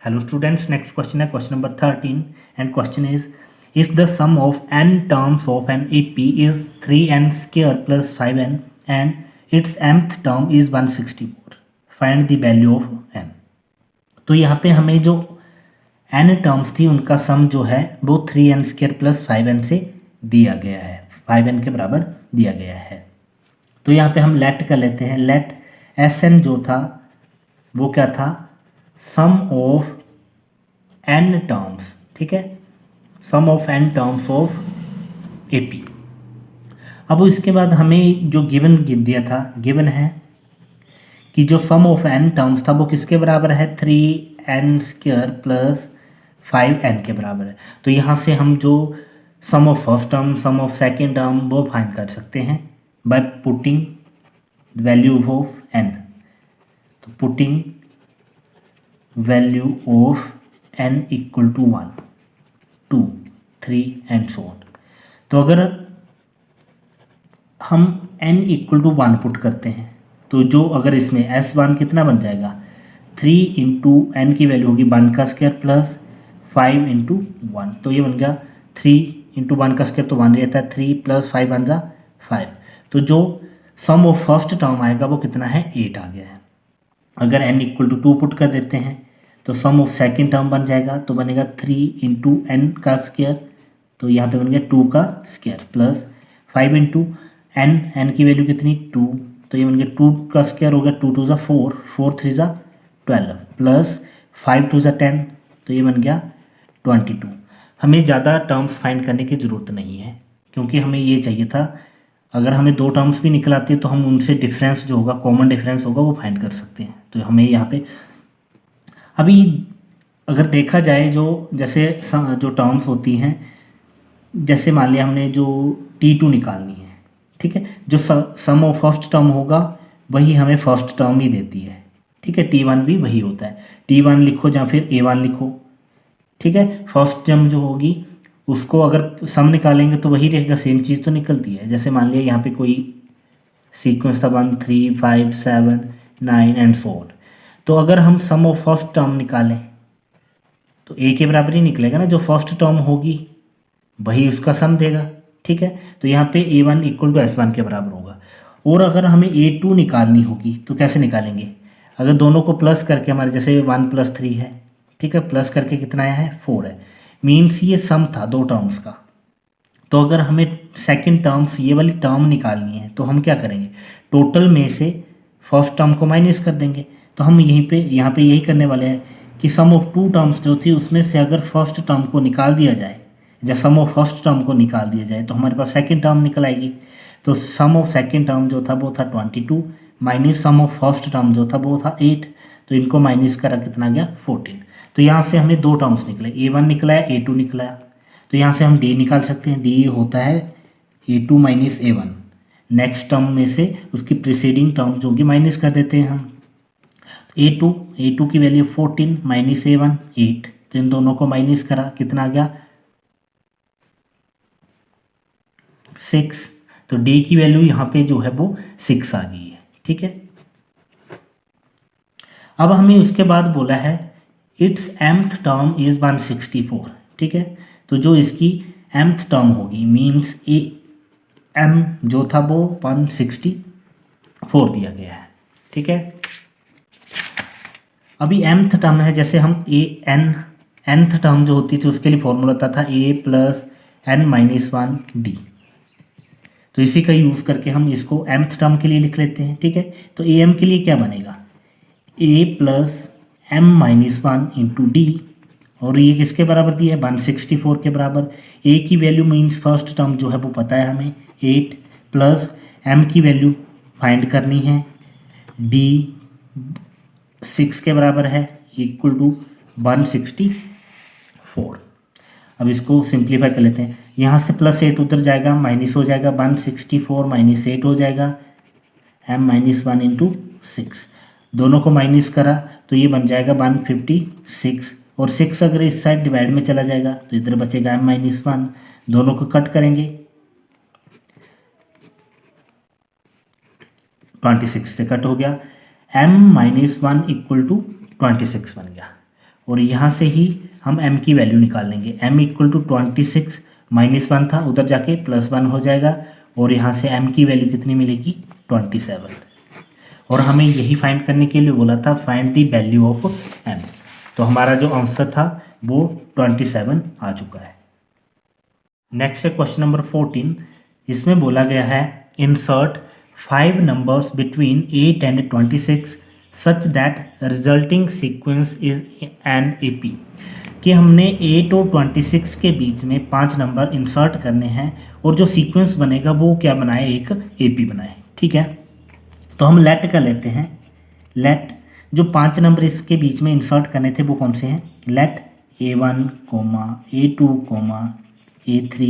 Hello students, next question है question number 13 and question is if the sum of n terms of an AP is 3n square plus 5n and its mth term is 164, find the value of m। तो यहाँ पे हमें जो n terms थी उनका सम जो है वो 3n स्क्वायर प्लस 5n से दिया गया है, 5n के बराबर दिया गया है। तो यहाँ पे हम लेट कर लेते हैं, लेट Sn जो था वो क्या था, सम ऑफ n टर्म्स, ठीक है, sum of n terms of AP। अब इसके बाद हमें जो गिवन दिया था, गिवन है कि जो सम ऑफ n टर्म्स था वो किसके बराबर है, 3n स्क्वायर प्लस 5n के बराबर है। तो यहाँ से हम जो sum of first term, sum of second term वो फाइंड कर सकते हैं by putting value of n। तो putting value of n equal to 1, 2, 3 and so on. तो अगर हम n इक्वल टू 1 पुट करते हैं तो जो अगर इसमें S1 कितना बन जाएगा, 3 इंटू n की वैल्यू होगी 1 का स्क्वायर प्लस 5 इंटू 1, तो ये बन गया 3 इंटू 1 का स्क्वायर तो 1 रहता है, 3 प्लस 5 बन जा 5। तो जो सम ऑफ फर्स्ट टर्म आएगा वो कितना है, 8 आ गया है। अगर n इक्वल टू 2 पुट कर देते हैं तो सम ऑफ सेकेंड टर्म बन जाएगा, तो बनेगा 3 इंटू n का स्क्वायर, तो यहाँ पे बन गया 2 का स्क्वायर प्लस 5 इंटू n की वैल्यू कितनी 2, तो ये बन गया 2 का स्क्वायर हो गया, 2 2 ज़ा 4, 4 3 ज़ा 12 प्लस 5 2 ज़ा 10, तो ये बन गया 22। हमें ज़्यादा टर्म्स फाइंड करने की ज़रूरत नहीं है क्योंकि हमें ये चाहिए था, अगर हमें 2 टर्म्स भी निकल आती है तो हम उनसे डिफरेंस जो होगा, कॉमन डिफरेंस होगा वो फाइंड कर सकते हैं। तो हमें यहाँ पे अभी अगर देखा जाए जो जैसे जो टर्म्स होती हैं, जैसे मान लिया हमने जो T2 निकालनी है, ठीक है, जो सम ऑफ फर्स्ट टर्म होगा वही हमें फर्स्ट टर्म ही देती है, ठीक है, T1 भी वही होता है, T1 लिखो या फिर A1 लिखो, ठीक है। फर्स्ट टर्म जो होगी उसको अगर सम निकालेंगे तो वही रहेगा, सेम चीज़ तो निकलती है। जैसे मान लिया यहाँ पे कोई सीक्वेंस था 1 3 5 7 9 एंड सो ऑन, तो अगर हम सम ऑफ फर्स्ट टर्म निकालें तो A के बराबर ही निकलेगा ना, जो फर्स्ट टर्म होगी वही उसका सम देगा, ठीक है। तो यहाँ पे A1 इक्वल टू S1 के बराबर होगा। और अगर हमें A2 निकालनी होगी तो कैसे निकालेंगे, अगर दोनों को प्लस करके, हमारे जैसे 1 + 3 है, ठीक है, प्लस करके कितना आया है 4 है, मीन्स ये सम था 2 टर्म्स का। तो अगर हमें सेकंड टर्म्स ये वाली टर्म निकालनी है तो हम क्या करेंगे, टोटल में से फर्स्ट टर्म को माइनस कर देंगे। तो हम यहाँ पे यही करने वाले हैं कि सम ऑफ 2 टर्म्स जो थी उसमें से अगर फर्स्ट टर्म को निकाल दिया जाए, जब सम ऑफ फर्स्ट टर्म को निकाल दिया जाए तो हमारे पास सेकंड टर्म निकल आएगी। तो सम ऑफ सेकंड टर्म जो था वो था 22 minus sum of first term जो था वो था 8, तो इनको माइनस करा कितना गया 14। तो यहाँ से हमें 2 टर्म्स निकले, A1 निकला है, A2 निकला है। तो यहाँ से हम D निकाल सकते हैं, D होता है A2 minus A1। Next term में से उसकी प्रीसीडिंग टर्म जो होगी माइनस कर देते हैं हम। A2 की वैल्यू 14 माइनस A1 8, तो इन दोनों को माइनस करा कितना आ गया 6। तो D की वैल्यू यहाँ पे जो है वो 6 आ गई है, ठीक है। अब हमें उसके बाद बोला है इट्स mth टर्म इज 164, ठीक है। तो जो इसकी mth टर्म होगी मीन्स m जो था वो 164 दिया गया है, ठीक है। अभी mth टर्म है, जैसे हम nth टर्म जो होती थी उसके लिए फॉर्मूला होता था a plus n minus 1d। तो इसी का यूज़ करके हम इसको mth टर्म के लिए लिख लेते हैं, ठीक है। तो am के लिए क्या बनेगा, a plus m minus 1 into D, और ये किसके बराबर दिया है 164 के बराबर। a की वैल्यू मीन्स फर्स्ट टर्म जो है वो पता है हमें 8 प्लस m की वैल्यू फाइंड करनी है, d 6 के बराबर है इक्वल टू 164। अब इसको सिंप्लीफाई कर लेते हैं, यहाँ से +8 उधर जाएगा, माइनस हो जाएगा 164 माइनस 8 हो जाएगा m माइनस 1 इंटू 6, दोनों को माइनस करा तो ये बन जाएगा 156, और 6 अगर इस साइड डिवाइड में चला जाएगा तो इधर बचेगा m माइनस 1, दोनों को कट करेंगे 26 से कट हो गया, m माइनस 1 इक्वल टू 26 बन गया। और यहाँ से ही हम m की वैल्यू निकाल लेंगे। m इक्वल टू 26 माइनस 1 था, उधर जाके +1 हो जाएगा और यहाँ से m की वैल्यू कितनी मिलेगी 27। और हमें यही फाइंड करने के लिए बोला था find the value of m। तो हमारा जो आंसर था वो 27 आ चुका है। नेक्स्ट है क्वेश्चन नंबर 14। इसमें बोला गया है insert 5 numbers between 8 and 26 such that resulting sequence is an AP। कि हमने 8 और 26 के बीच में 5 नंबर इंसर्ट करने हैं और जो सीक्वेंस बनेगा वो क्या बनाए, एक AP बनाए। ठीक है, तो हम लेट कर लेते हैं। लेट जो 5 नंबर इसके बीच में इंसर्ट करने थे वो कौन से हैं, late A1, A2, A3,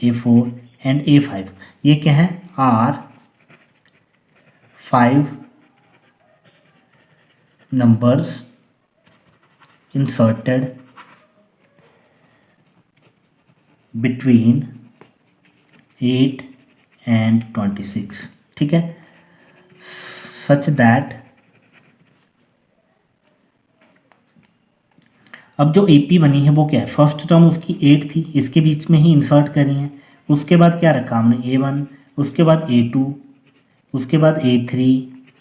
A4 and A5। ये क्या है, are 5 numbers inserted between 8 and 26। ठीक है, सच दैट अब जो AP बनी है वो क्या है, फर्स्ट टर्म उसकी 8 थी, इसके बीच में ही इंसर्ट करी है। उसके बाद क्या रखा हमने, A1, उसके बाद A2, उसके बाद A3,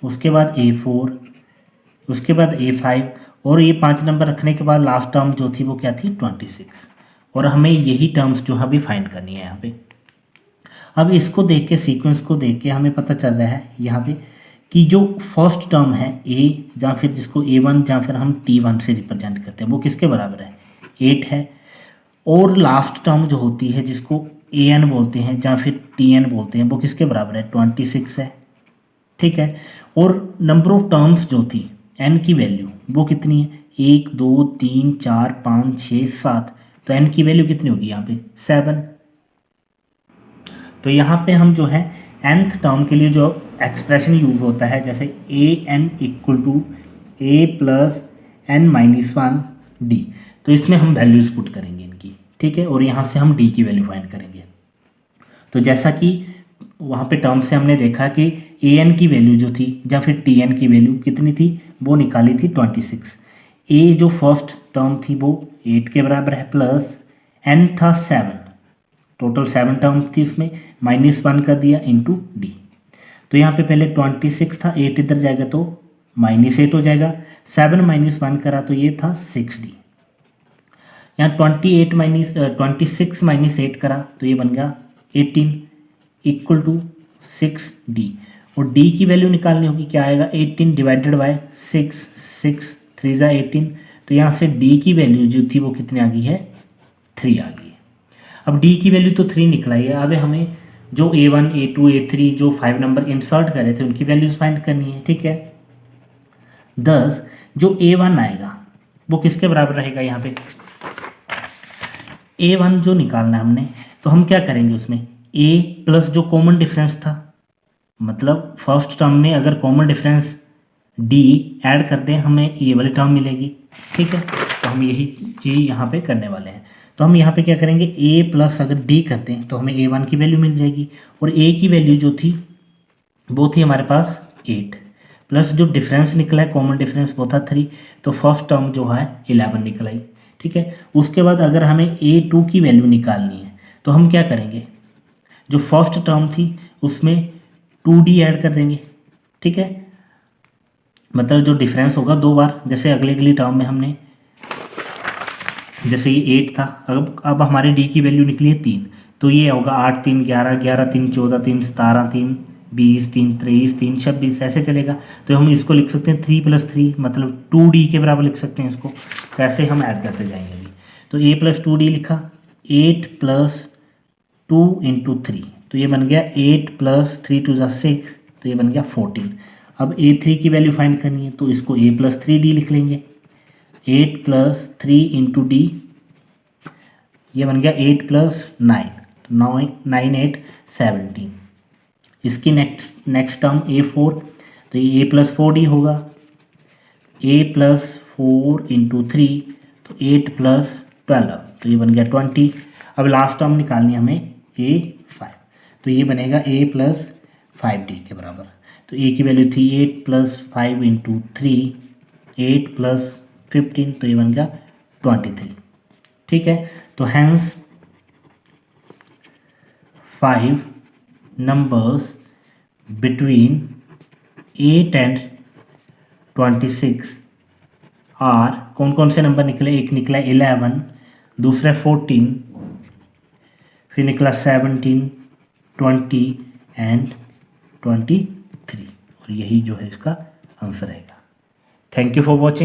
उसके बाद A4, उसके बाद A5 और ये 5 नंबर रखने के बाद लास्ट टर्म जो थी वो क्या थी 26। और हमें यही टर्म्स जो है अभी फाइंड करनी है यहाँ पे। अब इसको देख के, सीक्वेंस को देख के हमें पता चल रहा है यहाँ पे कि जो फर्स्ट टर्म है A, या फिर जिसको A1 या फिर हम T1 से रिप्रेजेंट करते हैं, वो किसके बराबर है, 8 है। और लास्ट टर्म जो होती है जिसको AN बोलते हैं या फिर TN बोलते हैं, वो किसके बराबर है, 26 है। ठीक है, और नंबर ऑफ टर्म्स जो थी n की वैल्यू वो कितनी है, 1 2 3 4 5 6 7, तो n की वैल्यू कितनी होगी यहाँ पे 7। तो यहाँ पे हम जो है nth टर्म के लिए जो एक्सप्रेशन यूज होता है, जैसे an equal to a plus n minus 1 d, तो इसमें हम वैल्यूज पुट करेंगे इनकी। ठीक है, और यहाँ से हम d की वैल्यू फाइंड करेंगे। तो जैसा कि वहाँ पे टर्म से हमने देखा कि an की वैल्यू जो थी या फिर tn की वैल्यू कितनी थी, वो निकाली थी 26। a जो फर्स्ट टर्म थी वो 8 के बराबर है, प्लस n था 7, टोटल 7 टर्म थी, उसमें -1 कर दिया इंटू d। तो यहाँ पे पहले 26 था, 8 इधर जाएगा तो -8 हो जाएगा, 7 -1 करा तो ये था 6d। यहाँ 26 -8 करा तो ये बन गया 18 इक्वल टू 6d। और d की वैल्यू निकालनी होगी, क्या आएगा 18 डिवाइडेड बाय 6, 6 3 ज़ा 18। तो यहाँ से d की वैल्यू जो थी वो कितनी आ गई है, 3 आ गई है। अब d की वैल्यू तो 3 निकला है, अब हमें जो A1, A2, A3 जो 5 नंबर इंसर्ट करे थे उनकी वैल्यूज फाइंड करनी है। ठीक है, 10 जो A1 आएगा वो किसके बराबर रहेगा, यहाँ पे A1 जो निकालना है हमने, तो हम क्या करेंगे उसमें A प्लस जो कॉमन डिफरेंस था, मतलब फर्स्ट टर्म में अगर कॉमन डिफरेंस D ऐड कर दें हमें ये वाली टर्म मिलेगी। ठीक है, तो हम यही चीज़ यहाँ पे करने वाले हैं। तो हम यहाँ पे क्या करेंगे, A प्लस अगर D करते हैं तो हमें A1 की वैल्यू मिल जाएगी, और A की वैल्यू जो थी वो थी हमारे पास 8, प्लस जो डिफरेंस निकला है कॉमन डिफरेंस वो था 3, तो फर्स्ट टर्म जो है 11 निकल आई। ठीक है, उसके बाद अगर हमें A2 की वैल्यू निकालनी है तो हम क्या करेंगे, जो फर्स्ट टर्म थी उसमें 2D ऐड कर देंगे। ठीक है, मतलब जो डिफरेंस होगा 2 बार, जैसे अगली टर्म में हमने, जैसे ये 8 था, अब हमारे d की वैल्यू निकली है 3, तो ये होगा 8 3 11, 11 3 14, 3 17, 3 20, 3 23, 3 26, ऐसे चलेगा। तो हम इसको लिख सकते हैं 3 + 3, मतलब 2d के बराबर लिख सकते हैं इसको। तो ऐसे हम ऐड करते जाएंगे अभी। तो a + 2d लिखा, 8 + 2 × 3, तो ये बन गया 8 + 3 2 = 6, तो ये बन गया 14। अब A3 की वैल्यू फाइंड करनी है तो इसको a + 3d लिख लेंगे, 8 + 3 × d, ये बन गया 8 + 9, तो 9 8 17। इसकी नेक्स्ट टर्म A4, तो ये a + 4d होगा, a + 4 × 3, तो 8 + 12, तो ये बन गया 20। अब लास्ट टर्म निकालनी है हमें A5, तो ये बनेगा a + 5d के बराबर। तो a की वैल्यू थी 8 + 5 × 3, 8 + 15, तो ये बन गया 23। ठीक है, तो hence 5 numbers between 8 and 26 are, कौन कौन से नंबर निकले? एक निकला 11, दूसरा 14, फिर निकला 17, 20 एंड 23, और यही जो है इसका आंसर रहेगा। Thank you for watching.